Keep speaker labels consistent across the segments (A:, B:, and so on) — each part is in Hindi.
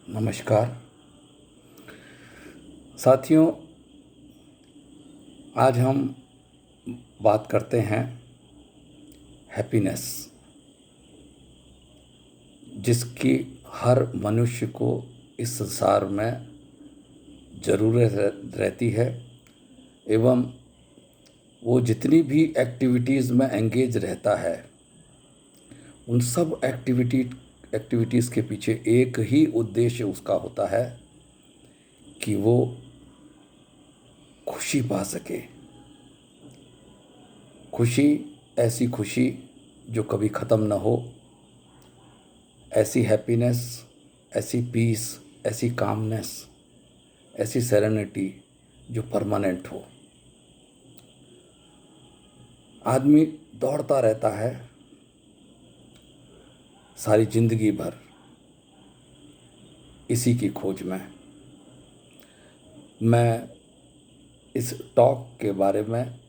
A: नमस्कार साथियों, आज हम बात करते हैं हैप्पीनेस, जिसकी हर मनुष्य को इस संसार में ज़रूरत रहती है। एवं वो जितनी भी एक्टिविटीज़ में एंगेज रहता है, उन सब एक्टिविटीज़ के पीछे एक ही उद्देश्य उसका होता है कि वो खुशी पा सके। खुशी, ऐसी खुशी जो कभी ख़त्म न हो, ऐसी हैप्पीनेस, ऐसी पीस, ऐसी कामनेस, ऐसी सेरेनिटी जो परमानेंट हो। आदमी दौड़ता रहता है सारी ज़िंदगी भर इसी की खोज में। मैं इस टॉक के बारे में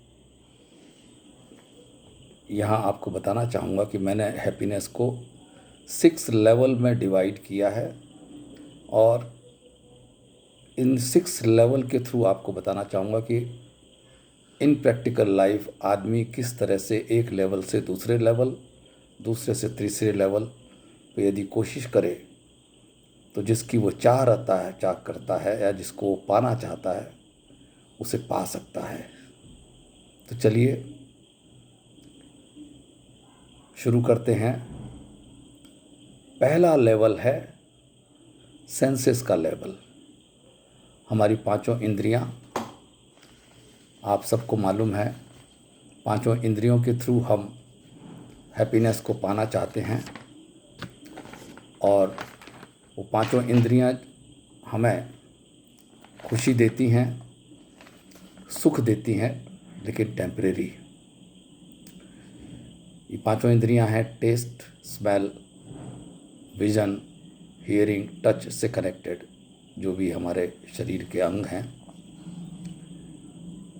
A: यहाँ आपको बताना चाहूँगा कि मैंने हैप्पीनेस को 6 लेवल में डिवाइड किया है और इन 6 लेवल के थ्रू आपको बताना चाहूँगा कि इन प्रैक्टिकल लाइफ आदमी किस तरह से एक लेवल से दूसरे लेवल, दूसरे से तीसरे लेवल पे यदि कोशिश करे तो जिसकी वो चाह करता है या जिसको वो पाना चाहता है उसे पा सकता है। तो चलिए शुरू करते हैं। पहला लेवल है सेंसेस का लेवल। हमारी पांचों इंद्रियां, आप सबको मालूम है, पांचों इंद्रियों के थ्रू हम हैप्पीनेस को पाना चाहते हैं और वो पांचों इंद्रियां हमें खुशी देती हैं, सुख देती हैं, लेकिन टेम्परेरी। ये पांचों इंद्रियां हैं taste, smell, vision, hearing, touch से कनेक्टेड। जो भी हमारे शरीर के अंग हैं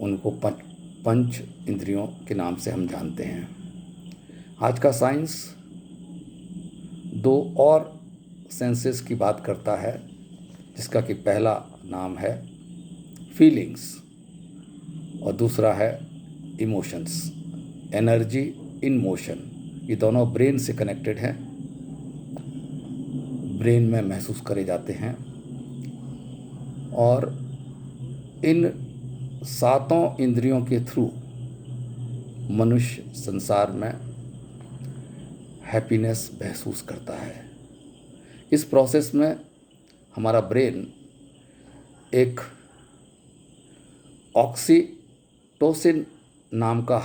A: उनको पंच इंद्रियों के नाम से हम जानते हैं। आज का साइंस 2 और सेंसेस की बात करता है, जिसका कि पहला नाम है फीलिंग्स और दूसरा है इमोशंस। एनर्जी इन मोशन, ये दोनों ब्रेन से कनेक्टेड हैं, ब्रेन में महसूस करे जाते हैं और इन 7 इंद्रियों के थ्रू मनुष्य संसार में हैप्पीनेस महसूस करता है। इस प्रोसेस में हमारा ब्रेन एक ऑक्सीटोसिन नाम का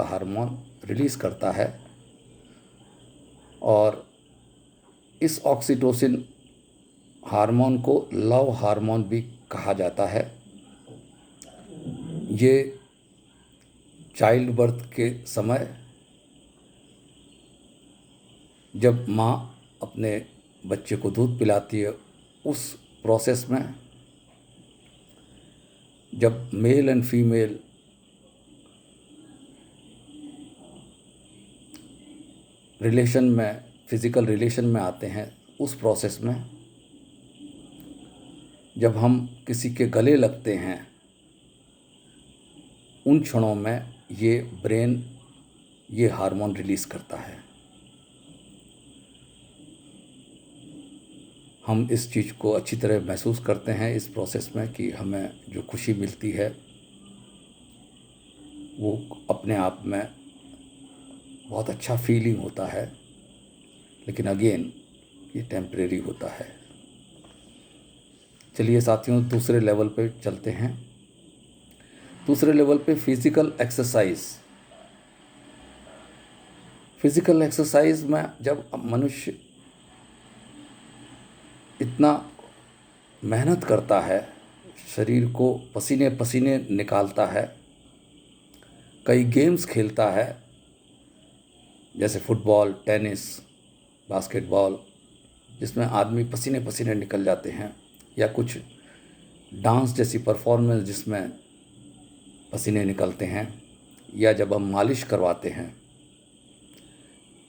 A: हार्मोन रिलीज़ करता है और इस ऑक्सीटोसिन हार्मोन को लव हार्मोन भी कहा जाता है। ये चाइल्ड बर्थ के समय जब माँ अपने बच्चे को दूध पिलाती है, उस प्रोसेस में जब मेल एंड फीमेल रिलेशन में, फिज़िकल रिलेशन में आते हैं, उस प्रोसेस में जब हम किसी के गले लगते हैं, उन क्षणों में ये ब्रेन ये हार्मोन रिलीज़ करता है। हम इस चीज़ को अच्छी तरह महसूस करते हैं इस प्रोसेस में कि हमें जो खुशी मिलती है वो अपने आप में बहुत अच्छा फीलिंग होता है, लेकिन अगेन ये टेम्परेरी होता है। चलिए साथियों, दूसरे लेवल पे चलते हैं। दूसरे लेवल पे फिज़िकल एक्सरसाइज में जब मनुष्य इतना मेहनत करता है, शरीर को पसीने पसीने निकालता है, कई गेम्स खेलता है जैसे फुटबॉल, टेनिस, बास्केटबॉल, जिसमें आदमी पसीने पसीने निकल जाते हैं, या कुछ डांस जैसी परफॉर्मेंस जिसमें पसीने निकलते हैं, या जब हम मालिश करवाते हैं,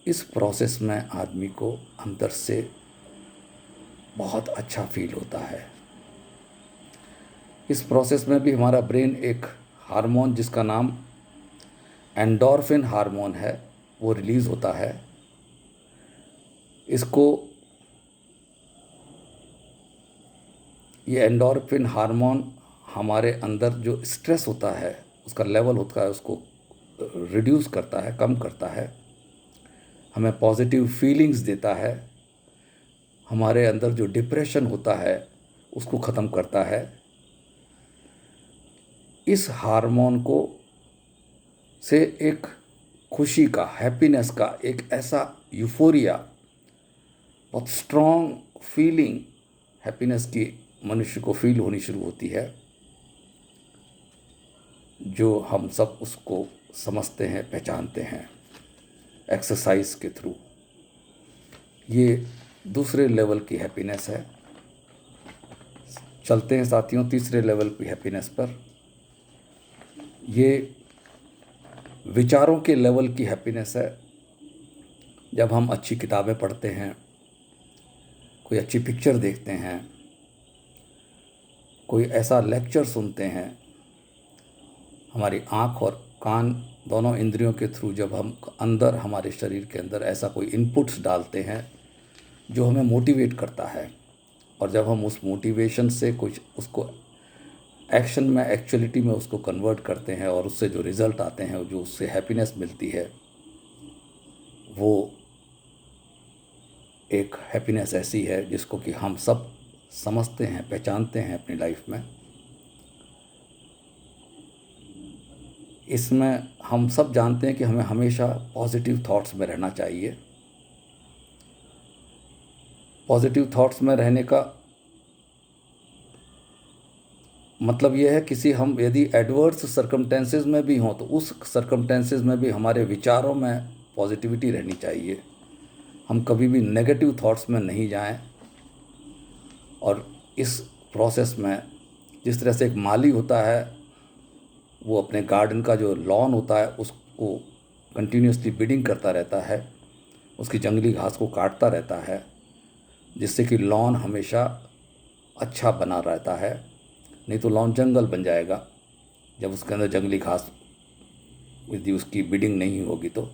A: इस प्रोसेस में आदमी को अंदर से बहुत अच्छा फील होता है। इस प्रोसेस में भी हमारा ब्रेन एक हार्मोन जिसका नाम एंडोर्फिन हार्मोन है वो रिलीज़ होता है। इसको ये एंडोर्फिन हार्मोन हमारे अंदर जो स्ट्रेस होता है उसका लेवल होता है उसको रिड्यूस करता है, कम करता है, हमें पॉजिटिव फीलिंग्स देता है, हमारे अंदर जो डिप्रेशन होता है उसको ख़त्म करता है। इस हार्मोन को से एक खुशी का, हैप्पीनेस का एक ऐसा यूफोरिया, बहुत स्ट्रॉन्ग फीलिंग हैप्पीनेस की मनुष्य को फील होनी शुरू होती है, जो हम सब उसको समझते हैं, पहचानते हैं एक्सरसाइज के थ्रू। ये दूसरे लेवल की हैप्पीनेस है। चलते हैं साथियों तीसरे लेवल की हैप्पीनेस पर। ये विचारों के लेवल की हैप्पीनेस है। जब हम अच्छी किताबें पढ़ते हैं, कोई अच्छी पिक्चर देखते हैं, कोई ऐसा लेक्चर सुनते हैं, हमारी आँख और कान दोनों इंद्रियों के थ्रू जब हम अंदर हमारे शरीर के अंदर ऐसा कोई इनपुट्स डालते हैं जो हमें मोटिवेट करता है, और जब हम उस मोटिवेशन से कुछ उसको एक्शन में, एक्चुअलिटी में उसको कन्वर्ट करते हैं और उससे जो रिज़ल्ट आते हैं, जो उससे हैप्पीनेस मिलती है, वो एक हैप्पीनेस ऐसी है जिसको कि हम सब समझते हैं, पहचानते हैं अपनी लाइफ में। इसमें हम सब जानते हैं कि हमें हमेशा पॉजिटिव थॉट्स में रहना चाहिए। पॉजिटिव थॉट्स में रहने का मतलब यह है किसी हम यदि एडवर्स सर्कमटेंसेस में भी हों तो उस सर्कमटेंसेस में भी हमारे विचारों में पॉजिटिविटी रहनी चाहिए। हम कभी भी नेगेटिव थॉट्स में नहीं जाएं। और इस प्रोसेस में जिस तरह से एक माली होता है, वो अपने गार्डन का जो लॉन होता है उसको कंटिन्यूसली बीडिंग करता रहता है, उसकी जंगली घास को काटता रहता है, जिससे कि लॉन हमेशा अच्छा बना रहता है। नहीं तो लॉन जंगल बन जाएगा जब उसके अंदर जंगली घास यदि उसकी बीडिंग नहीं होगी तो।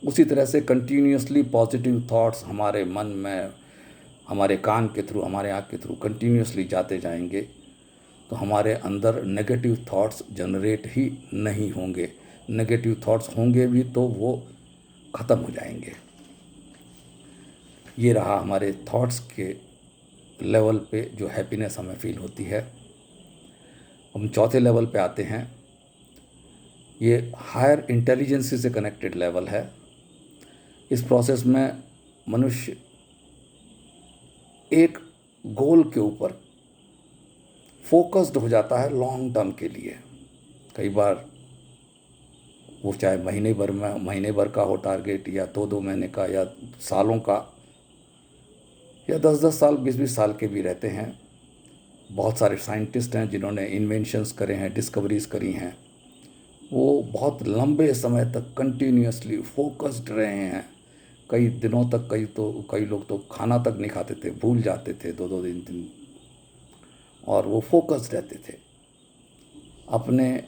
A: उसी तरह से कंटिन्यूसली पॉजिटिव थॉट्स हमारे मन में, हमारे कान के थ्रू, हमारे आँख के थ्रू कंटिन्यूसली जाते जाएंगे तो हमारे अंदर नेगेटिव थॉट्स जनरेट ही नहीं होंगे। नेगेटिव थॉट्स होंगे भी तो वो ख़त्म हो जाएंगे। ये रहा हमारे थॉट्स के लेवल पे जो हैप्पीनेस हमें फील होती है। हम चौथे लेवल पे आते हैं। ये हायर इंटेलिजेंसी से कनेक्टेड लेवल है। इस प्रोसेस में मनुष्य एक गोल के ऊपर फोकस्ड हो जाता है लॉन्ग टर्म के लिए। कई बार वो चाहे महीने भर का हो टारगेट, या 2-2 महीने का, या सालों का, या 10-10 साल, 20-20 साल के भी रहते हैं। बहुत सारे साइंटिस्ट हैं जिन्होंने इन्वेंशंस करे हैं, डिस्कवरीज करी हैं, वो बहुत लंबे समय तक कंटिन्यूसली फोकस्ड रहे हैं। कई दिनों तक, कई लोग तो खाना तक नहीं खाते थे, भूल जाते थे 2-2 दिन, और वो फोकस्ड रहते थे अपने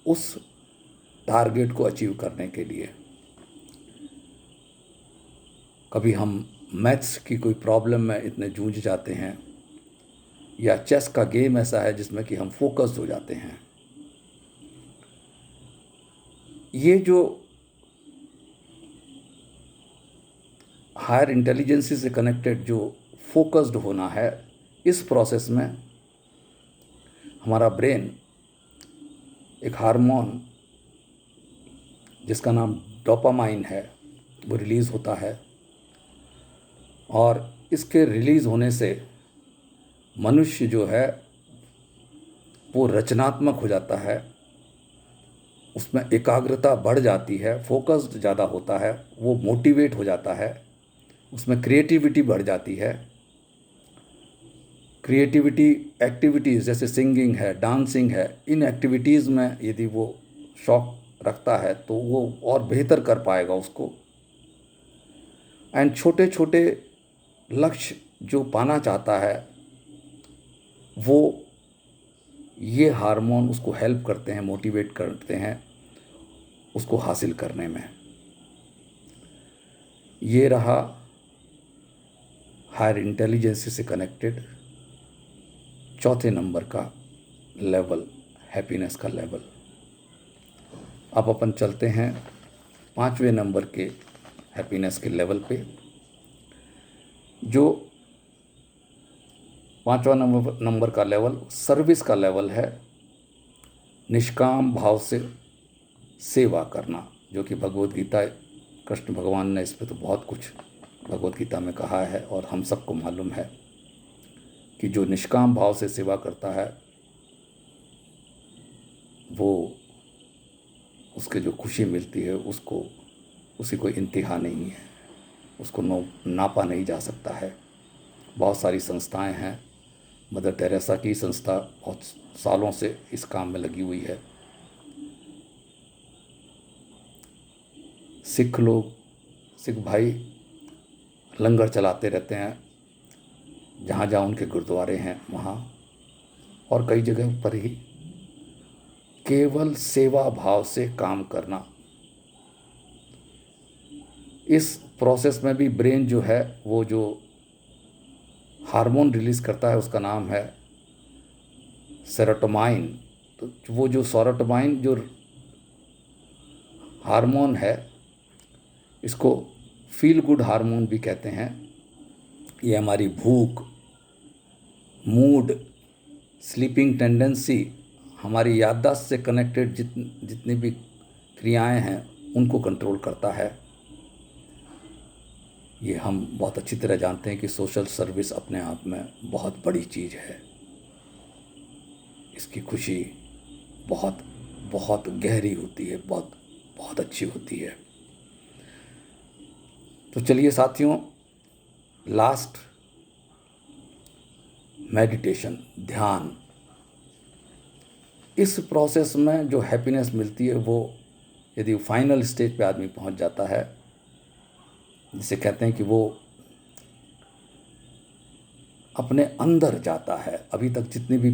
A: उस टारगेट को अचीव करने के लिए। कभी हम मैथ्स की कोई प्रॉब्लम में इतने जूझ जाते हैं, या चेस का गेम ऐसा है जिसमें कि हम फोकस्ड हो जाते हैं। ये जो हायर इंटेलिजेंसी से कनेक्टेड जो फोकस्ड होना है, इस प्रोसेस में हमारा ब्रेन एक हार्मोन जिसका नाम डोपामाइन है वो रिलीज़ होता है, और इसके रिलीज़ होने से मनुष्य जो है वो रचनात्मक हो जाता है, उसमें एकाग्रता बढ़ जाती है, फोकस्ड ज़्यादा होता है, वो मोटिवेट हो जाता है, उसमें क्रिएटिविटी बढ़ जाती है। क्रिएटिविटी एक्टिविटीज़ जैसे सिंगिंग है, डांसिंग है, इन एक्टिविटीज़ में यदि वो शौक रखता है तो वो और बेहतर कर पाएगा उसको। एंड छोटे छोटे लक्ष्य जो पाना चाहता है वो ये हार्मोन उसको हेल्प करते हैं, मोटिवेट करते हैं उसको हासिल करने में। ये रहा हायर इंटेलिजेंस से कनेक्टेड चौथे नंबर का लेवल, हैप्पीनेस का लेवल। अब अपन चलते हैं पांचवें नंबर के हैप्पीनेस के लेवल पे। जो पांचवा नंबर का लेवल सर्विस का लेवल है, निष्काम भाव से सेवा करना, जो कि भगवत गीता, कृष्ण भगवान ने इस पर तो बहुत कुछ भगवत गीता में कहा है और हम सबको मालूम है कि जो निष्काम भाव से सेवा करता है वो उसके जो खुशी मिलती है उसको उसी कोई इंतहा नहीं है, उसको नापा नहीं जा सकता है। बहुत सारी संस्थाएं हैं, मदर टेरेसा की संस्था बहुत सालों से इस काम में लगी हुई है। सिख भाई लंगर चलाते रहते हैं, जहाँ जहाँ उनके गुरुद्वारे हैं वहाँ, और कई जगह पर ही केवल सेवा भाव से काम करना। इस प्रोसेस में भी ब्रेन जो है वो जो हार्मोन रिलीज़ करता है उसका नाम है सेरोटोनाइन। तो वो जो सेरोटोनाइन जो हार्मोन है, इसको फील गुड हार्मोन भी कहते हैं। ये हमारी भूख, मूड, स्लीपिंग टेंडेंसी, हमारी याददाश्त से कनेक्टेड जितनी भी क्रियाएं हैं उनको कंट्रोल करता है। ये हम बहुत अच्छी तरह जानते हैं कि सोशल सर्विस अपने आप में बहुत बड़ी चीज़ है। इसकी खुशी बहुत बहुत गहरी होती है, बहुत बहुत अच्छी होती है। तो चलिए साथियों, लास्ट मेडिटेशन, ध्यान। इस प्रोसेस में जो हैप्पीनेस मिलती है वो यदि फाइनल स्टेज पे आदमी पहुंच जाता है, जिसे कहते हैं कि वो अपने अंदर जाता है। अभी तक जितनी भी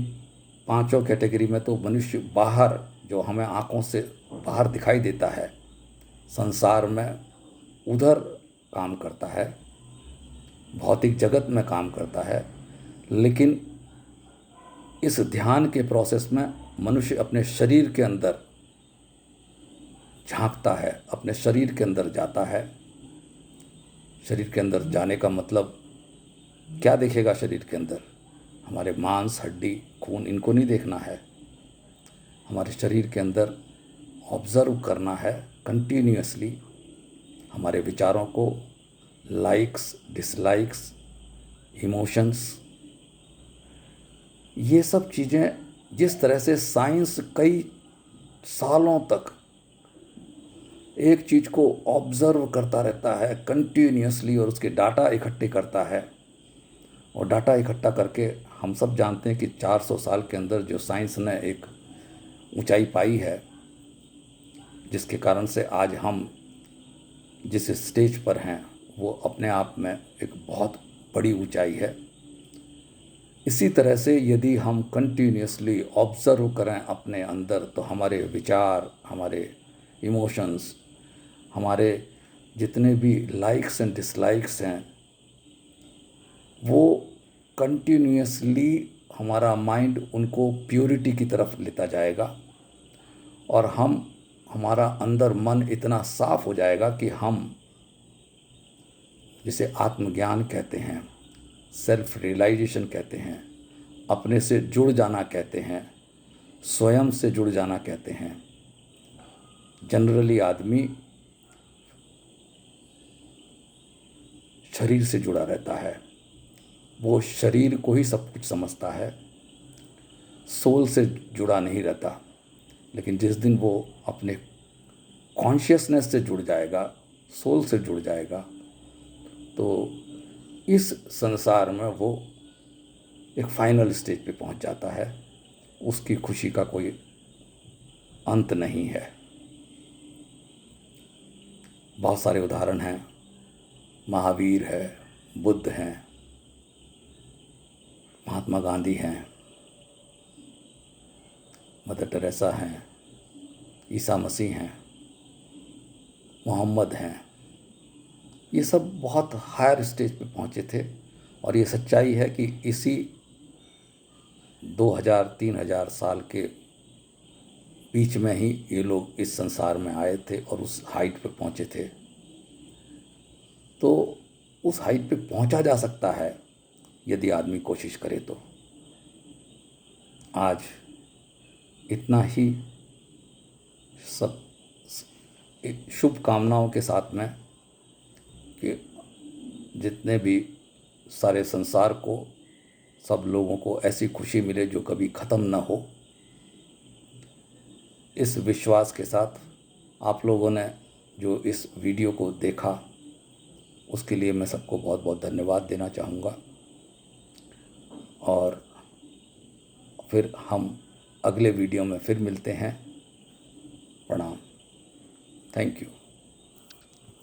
A: पांचों कैटेगरी में तो मनुष्य बाहर, जो हमें आँखों से बाहर दिखाई देता है संसार में, उधर काम करता है, भौतिक जगत में काम करता है। लेकिन इस ध्यान के प्रोसेस में मनुष्य अपने शरीर के अंदर झांकता है, अपने शरीर के अंदर जाता है। शरीर के अंदर जाने का मतलब क्या देखेगा? शरीर के अंदर हमारे मांस, हड्डी, खून, इनको नहीं देखना है। हमारे शरीर के अंदर ऑब्जर्व करना है कंटिन्यूअसली हमारे विचारों को, लाइक्स, डिसलाइक्स, इमोशंस, ये सब चीज़ें। जिस तरह से साइंस कई सालों तक एक चीज़ को ऑब्जर्व करता रहता है कंटिन्यूअसली और उसके डाटा इकट्ठे करता है, और डाटा इकट्ठा करके हम सब जानते हैं कि 400 साल के अंदर जो साइंस ने एक ऊंचाई पाई है, जिसके कारण से आज हम जिस स्टेज पर हैं वो अपने आप में एक बहुत बड़ी ऊंचाई है। इसी तरह से यदि हम कंटिन्यूअसली ऑब्जर्व करें अपने अंदर, तो हमारे विचार, हमारे इमोशंस, हमारे जितने भी लाइक्स एंड डिसलाइक्स हैं, वो कंटिन्यूअसली हमारा माइंड उनको प्योरिटी की तरफ लेता जाएगा, और हमारा अंदर मन इतना साफ हो जाएगा कि हम जिसे आत्मज्ञान कहते हैं, सेल्फ रियलाइजेशन कहते हैं, अपने से जुड़ जाना कहते हैं, स्वयं से जुड़ जाना कहते हैं। जनरली आदमी शरीर से जुड़ा रहता है, वो शरीर को ही सब कुछ समझता है, सोल से जुड़ा नहीं रहता। लेकिन जिस दिन वो अपने कॉन्शियसनेस से जुड़ जाएगा, सोल से जुड़ जाएगा, तो इस संसार में वो एक फाइनल स्टेज पे पहुंच जाता है। उसकी खुशी का कोई अंत नहीं है। बहुत सारे उदाहरण हैं, महावीर है, बुद्ध हैं, महात्मा गांधी हैं, मदर टेरेसा हैं, ईसा मसीह हैं, मोहम्मद हैं, ये सब बहुत हायर स्टेज पे पहुँचे थे। और ये सच्चाई है कि इसी 2000-3000 साल के बीच में ही ये लोग इस संसार में आए थे और उस हाइट पे पहुँचे थे। तो उस हाइट पे पहुँचा जा सकता है यदि आदमी कोशिश करे तो। आज इतना ही सब शुभ कामनाओं के साथ में कि जितने भी सारे संसार को, सब लोगों को ऐसी खुशी मिले जो कभी ख़त्म ना हो, इस विश्वास के साथ आप लोगों ने जो इस वीडियो को देखा उसके लिए मैं सबको बहुत बहुत धन्यवाद देना चाहूँगा। और फिर हम अगले वीडियो में फिर मिलते हैं। प्रणाम। Thank you.